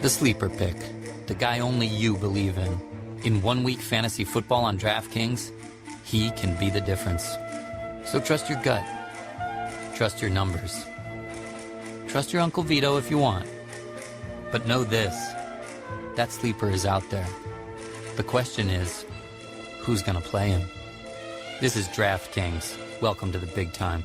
The sleeper pick, the guy only you believe in. In 1 week fantasy football on DraftKings, he can be the difference. So trust your gut. Trust your numbers. Trust your Uncle Vito if you want. But know this, that sleeper is out there. The question is, who's going to play him? This is DraftKings. Welcome to the big time.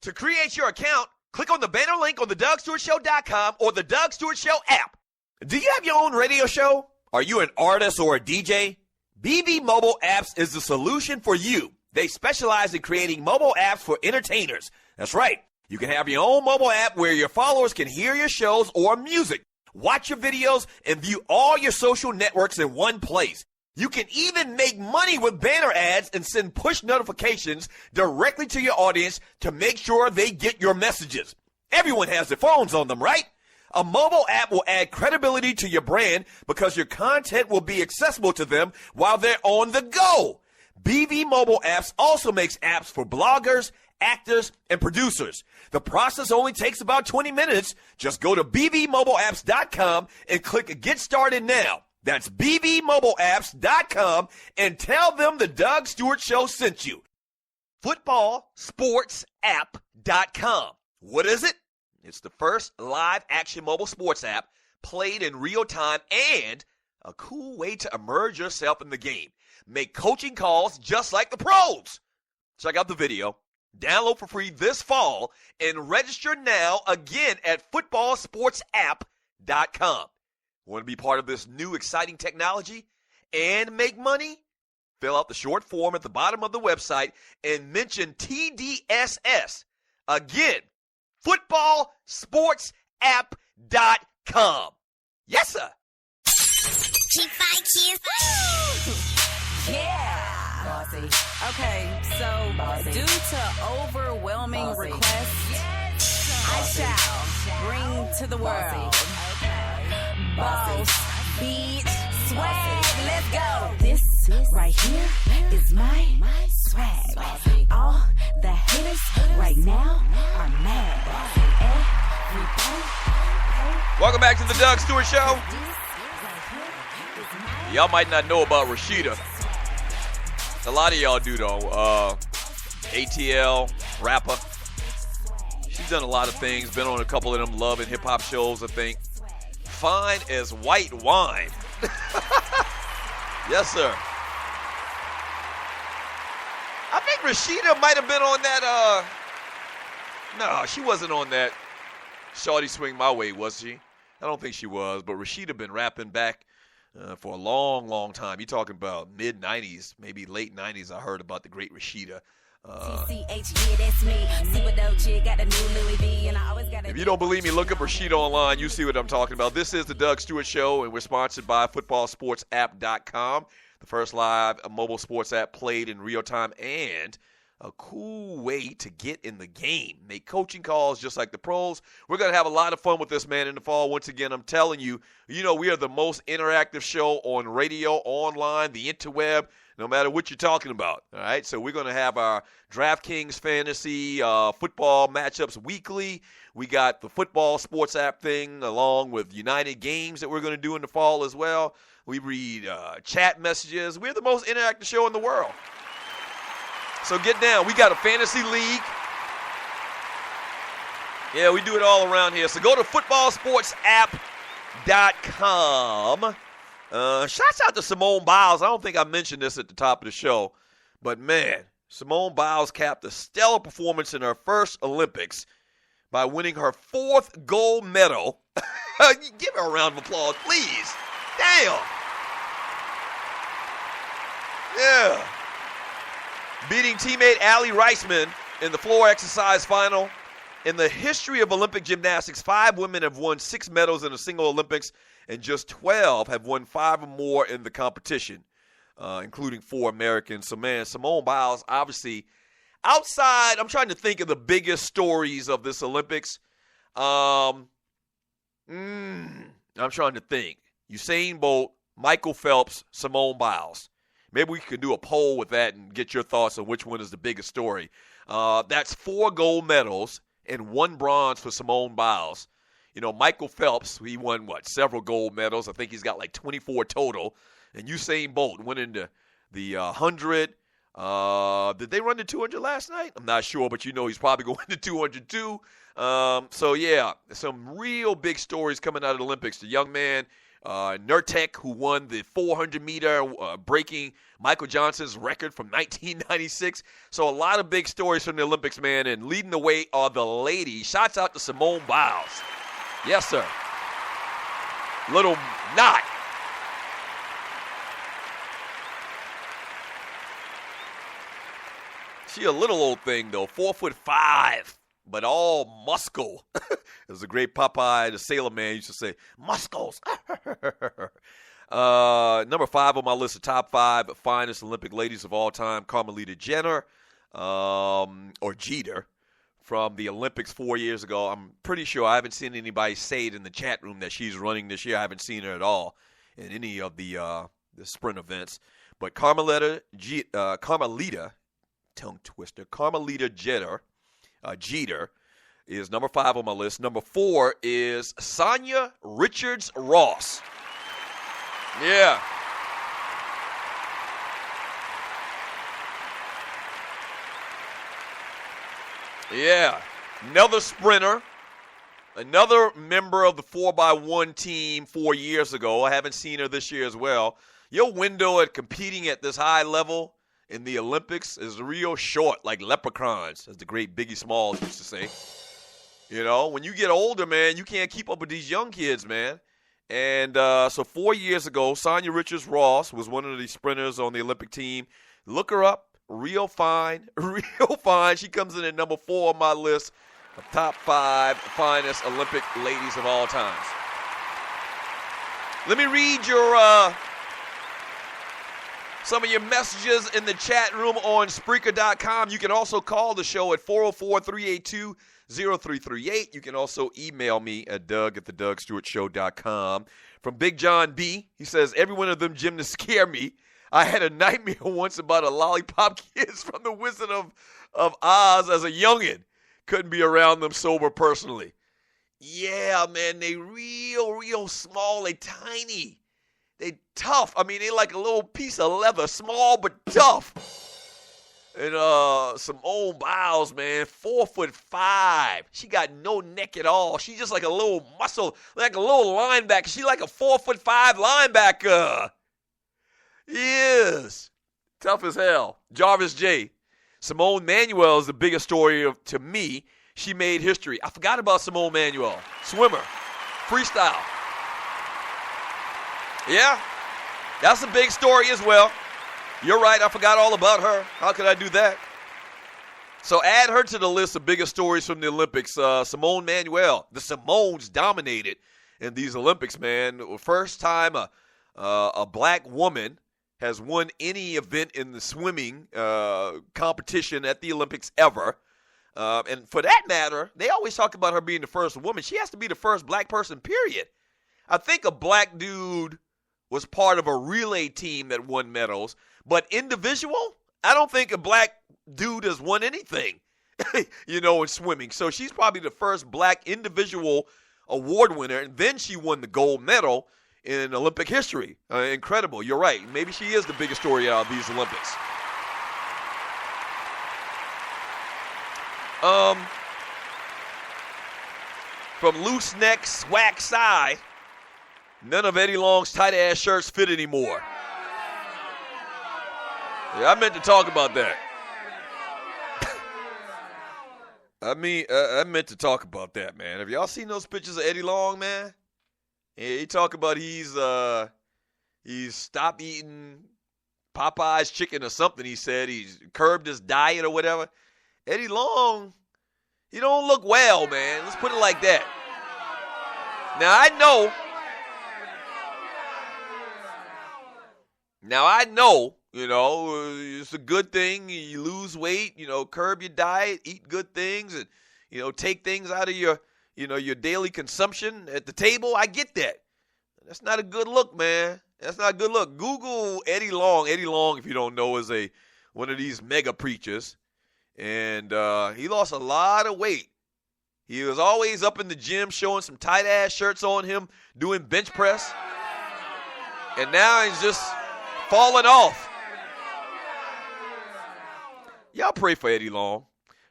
To create your account, click on the banner link on the DougStewartShow.com or the Doug Stewart Show app. Do you have your own radio show? Are you an artist or a DJ? BB Mobile Apps is the solution for you. They specialize in creating mobile apps for entertainers. That's right. You can have your own mobile app where your followers can hear your shows or music, watch your videos, and view all your social networks in one place. You can even make money with banner ads and send push notifications directly to your audience to make sure they get your messages. Everyone has their phones on them, right? A mobile app will add credibility to your brand because your content will be accessible to them while they're on the go. BV Mobile Apps also makes apps for bloggers, actors, and producers. The process only takes about 20 minutes. Just go to bvmobileapps.com and click Get Started Now. That's bvmobileapps.com and tell them the Doug Stewart Show sent you. Footballsportsapp.com. What is it? It's the first live action mobile sports app played in real time and a cool way to immerse yourself in the game. Make coaching calls just like the pros. Check out the video. Download for free this fall and register now again at footballsportsapp.com. Want to be part of this new exciting technology and make money? Fill out the short form at the bottom of the website and mention TDSS. Again, footballsportsapp.com. Yes, sir. Yeah. Bossy. Okay, so due to overwhelming requests, I shall bring to the world Boss Beat Swag. Let's go. This right here is my swag. All the haters right now are mad. Welcome back to the Doug Stewart Show. Y'all might not know about Rashida. A lot of y'all do, though. ATL, rapper. She's done a lot of things. Been on a couple of them love and hip-hop shows, I think. Fine as white wine. Yes, sir. I think Rashida might have been on that. No, she wasn't on that Shawty Swing My Way, was she? I don't think she was, but Rashida been rapping back for a long, long time. You're talking about mid-'90s, maybe late 90s. I heard about the great Rashida. If you don't believe me, look up Rashida online. You see what I'm talking about. This is the Doug Stewart Show, and we're sponsored by footballsportsapp.com, the first live mobile sports app played in real time and a cool way to get in the game. Make coaching calls just like the pros. We're going to have a lot of fun with this, man, in the fall. Once again, I'm telling you, we are the most interactive show on radio, online, the interweb, no matter what you're talking about. All right, so we're going to have our DraftKings fantasy football matchups weekly. We got the football sports app thing along with United games that we're going to do in the fall as well. We read chat messages. We're the most interactive show in the world. So get down. We got a fantasy league. Yeah, we do it all around here. So go to footballsportsapp.com. Shouts out to Simone Biles. I don't think I mentioned this at the top of the show, but man, Simone Biles capped a stellar performance in her first Olympics by winning her 4th gold medal. Give her a round of applause, please. Damn. Yeah. Beating teammate Allie Reisman in the floor exercise final. In the history of Olympic gymnastics, 5 women have won 6 medals in a single Olympics, and just 12 have won 5 or more in the competition, including 4 Americans. So, man, Simone Biles, obviously, outside, I'm trying to think of the biggest stories of this Olympics. I'm trying to think. Usain Bolt, Michael Phelps, Simone Biles. Maybe we could do a poll with that and get your thoughts on which one is the biggest story. That's 4 gold medals and 1 bronze for Simone Biles. Michael Phelps, he won, several gold medals. I think he's got like 24 total. And Usain Bolt went into the 100. Did they run the 200 last night? I'm not sure, but he's probably going to 200 too. So, yeah, some real big stories coming out of the Olympics. The young man, Nurtek, who won the 400-meter, breaking Michael Johnson's record from 1996. So a lot of big stories from the Olympics, man, and leading the way are the ladies. Shouts out to Simone Biles. Yes, sir. Little knot. She a little old thing, though, 4'5", but all muscle. There's a great Popeye, the Sailor Man, used to say, muscles. Number 5 on my list of top 5 finest Olympic ladies of all time, Carmelita Jenner, or Jeter, from the Olympics 4 years ago. I'm pretty sure I haven't seen anybody say it in the chat room that she's running this year. I haven't seen her at all in any of the sprint events. But Carmelita, tongue twister, Carmelita Jeter is number 5 on my list. Number 4 is Sonia Richards-Ross. Yeah. Yeah. Another sprinter. Another member of the 4x1 team 4 years ago. I haven't seen her this year as well. Your window at competing at this high level in the Olympics is real short, like leprechauns, as the great Biggie Smalls used to say. When you get older, man, you can't keep up with these young kids, man. And so 4 years ago, Sonia Richards-Ross was one of the sprinters on the Olympic team. Look her up. Real fine. Real fine. She comes in at number 4 on my list of top 5 finest Olympic ladies of all times. Let me read your some of your messages in the chat room on Spreaker.com. You can also call the show at 404-382-0338. You can also email me at doug@thedougstewartshow.com. From Big John B., he says, every one of them gymnasts scare me. I had a nightmare once about a lollipop kids from the Wizard of Oz as a youngin'. Couldn't be around them sober personally. Yeah, man, they real small. They tiny. They tough. I mean, they like a little piece of leather, small but tough. And Simone Biles, man, 4'5". She got no neck at all. She just like a little muscle, like a little linebacker. She like a 4'5" linebacker. Yes. Tough as hell. Jarvis J. Simone Manuel is the biggest story to me. She made history. I forgot about Simone Manuel. Swimmer. Freestyle. Yeah. That's a big story as well. You're right. I forgot all about her. How could I do that? So add her to the list of biggest stories from the Olympics. Simone Manuel. The Simones dominated in these Olympics, man. First time a black woman has won any event in the swimming competition at the Olympics ever. And for that matter, they always talk about her being the first woman. She has to be the first black person, period. I think a black dude was part of a relay team that won medals. But individual, I don't think a black dude has won anything, in swimming. So she's probably the first black individual award winner. And then she won the gold medal in Olympic history. Incredible. You're right. Maybe she is the biggest story out of these Olympics. From loose neck, swag side, none of Eddie Long's tight-ass shirts fit anymore. Yeah, I meant to talk about that. I meant to talk about that, man. Have y'all seen those pictures of Eddie Long, man? Yeah, he talk about he's stopped eating Popeye's chicken or something. He said he's curbed his diet or whatever. Eddie Long, he don't look well, man. Let's put it like that. Now I know, it's a good thing. You lose weight, curb your diet, eat good things, and, take things out of your daily consumption at the table. I get that. That's not a good look, man. That's not a good look. Google Eddie Long. Eddie Long, if you don't know, is one of these mega preachers. And he lost a lot of weight. He was always up in the gym showing some tight-ass shirts on him, doing bench press. And now he's just falling off. Y'all pray for Eddie Long.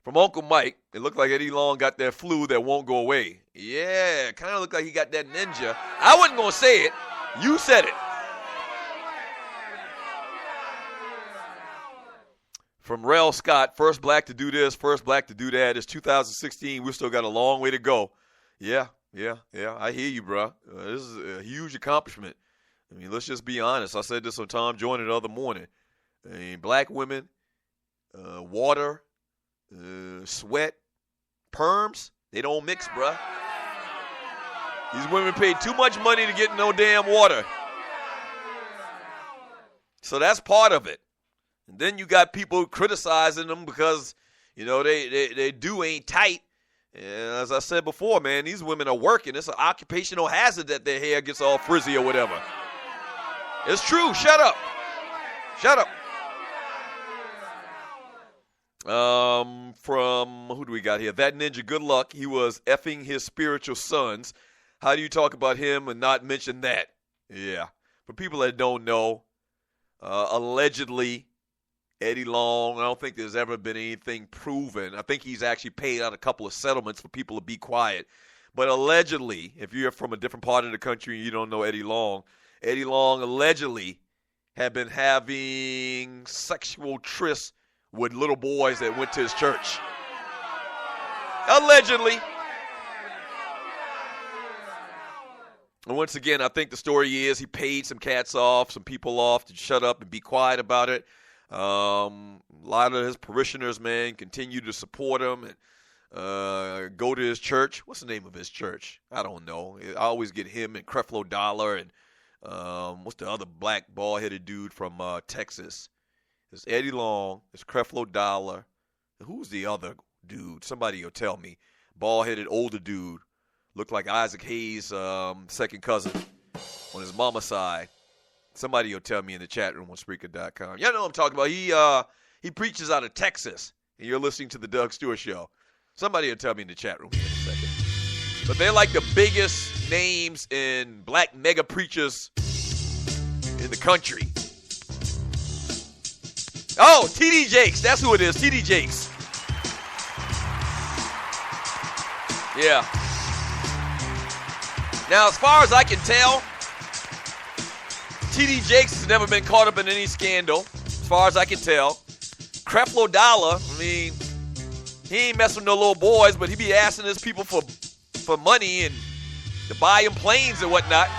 From Uncle Mike, it looked like Eddie Long got that flu that won't go away. Yeah, kind of looked like he got that ninja. I wasn't going to say it. You said it. From Rel Scott, first black to do this, first black to do that. It's 2016. We still got a long way to go. Yeah. I hear you, bro. This is a huge accomplishment. I mean, let's just be honest. I said this on Tom Joyner the other morning. I mean, black women, water, sweat, perms, they don't mix, bruh. These women paid too much money to get no damn water. So that's part of it. And then you got people criticizing them because, you know, they do ain't tight. And as I said before, man, these women are working. It's an occupational hazard that their hair gets all frizzy or whatever. It's true. Shut up. From, who do we got here? That ninja, good luck. He was effing his spiritual sons. How do you talk about him and not mention that? Yeah. For people that don't know, allegedly, Eddie Long, I don't think there's ever been anything proven. I think he's actually paid out a couple of settlements for people to be quiet. But allegedly, if you're from a different part of the country and you don't know Eddie Long allegedly had been having sexual trysts with little boys that went to his church. Allegedly. And once again, I think the story is he paid some cats off, some people off to shut up and be quiet about it. A lot of his parishioners, man, continue to support him and go to his church. What's the name of his church? I don't know. I always get him and Creflo Dollar and what's the other black bald-headed dude from Texas? It's Eddie Long. It's Creflo Dollar. Who's the other dude? Somebody will tell me. Bald-headed older dude. Looked like Isaac Hayes' second cousin on his mama's side. Somebody will tell me in the chat room on Spreaker.com. Y'all know what I'm talking about. He preaches out of Texas, and you're listening to the Doug Stewart Show. Somebody will tell me in the chat room here in a second. But they're like the biggest names in black mega preachers in the country. Oh, T.D. Jakes. That's who it is, T.D. Jakes. Yeah. Now, as far as I can tell, T.D. Jakes has never been caught up in any scandal, as far as I can tell. Creflo Dollar, I mean, he ain't messing with no little boys, but he be asking his people for money and to buy him planes and whatnot.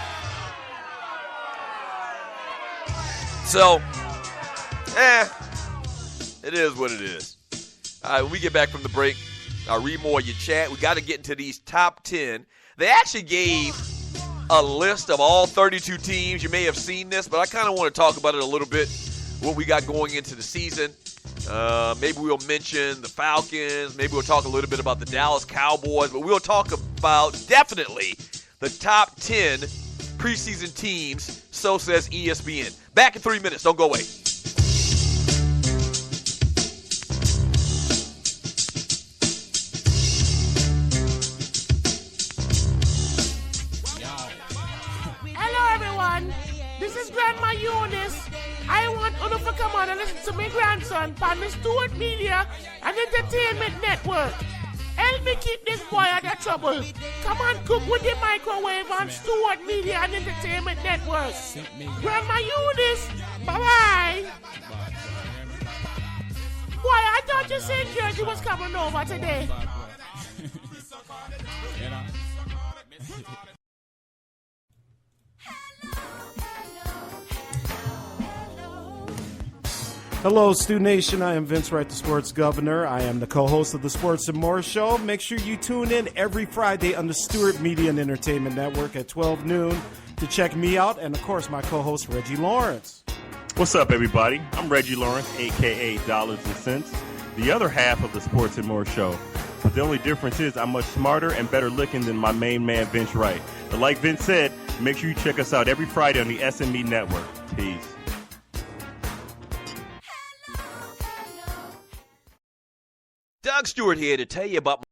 So, it is what it is. All right, when we get back from the break, I'll read more of your chat. We got to get into these top 10. They actually gave a list of all 32 teams. You may have seen this, but I kind of want to talk about it a little bit, what we got going into the season. Maybe we'll mention the Falcons. Maybe we'll talk a little bit about the Dallas Cowboys. But we'll talk about definitely the top 10 preseason teams, so says ESPN. Back in 3 minutes. Don't go away. This is Grandma Eunice. I want you to come on and listen to my grandson on the Stewart Media and Entertainment Network. Help me keep this boy out of trouble. Come on, cook with the microwave on Stewart Media and Entertainment Network. Grandma Eunice, bye-bye. Boy, I thought you said Georgie was coming over today. Hello, Stu Nation. I am Vince Wright, the Sports Governor. I am the co-host of the Sports and More Show. Make sure you tune in every Friday on the Stewart Media and Entertainment Network at 12 noon to check me out and, of course, my co-host, Reggie Lawrence. What's up, everybody? I'm Reggie Lawrence, a.k.a. Dollars and Cents, the other half of the Sports and More Show. But the only difference is I'm much smarter and better looking than my main man, Vince Wright. But like Vince said, make sure you check us out every Friday on the SME Network. Peace. Doug Stewart here to tell you about